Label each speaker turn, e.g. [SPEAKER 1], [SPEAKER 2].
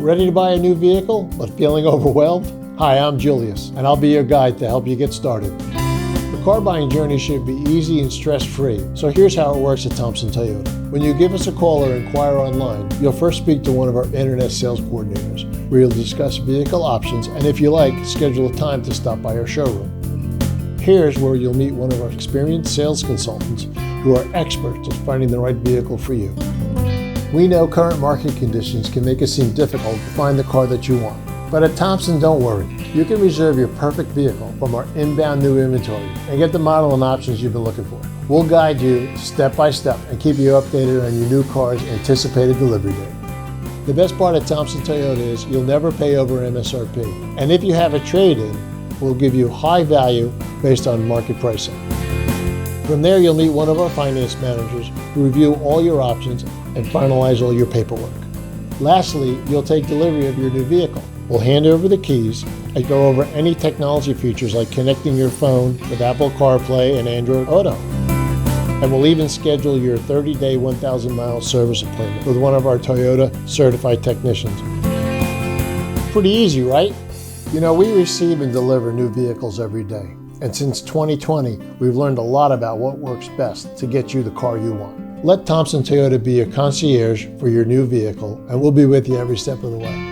[SPEAKER 1] Ready to buy a new vehicle but feeling overwhelmed? Hi, I'm Julius, and I'll be your guide to help you get started. The car buying journey should be easy and stress-free, so here's how it works at Thompson Toyota. When you give us a call or inquire online, you'll first speak to one of our internet sales coordinators, where you'll discuss vehicle options and, if you like, schedule a time to stop by our showroom. Here's where you'll meet one of our experienced sales consultants who are experts at finding the right vehicle for you. We know current market conditions can make it seem difficult to find the car that you want. But at Thompson, don't worry. You can reserve your perfect vehicle from our inbound new inventory and get the model and options you've been looking for. We'll guide you step by step and keep you updated on your new car's anticipated delivery date. The best part of Thompson Toyota is you'll never pay over MSRP. And if you have a trade-in, we'll give you high value based on market pricing. From there, you'll meet one of our finance managers who review all your options and finalize all your paperwork. Lastly, you'll take delivery of your new vehicle. We'll hand over the keys and go over any technology features like connecting your phone with Apple CarPlay and Android Auto. And we'll even schedule your 30-day, 1,000-mile service appointment with one of our Toyota certified technicians. Pretty easy, right? You know, we receive and deliver new vehicles every day. And since 2020, we've learned a lot about what works best to get you the car you want. Let Thompson Toyota be your concierge for your new vehicle, and we'll be with you every step of the way.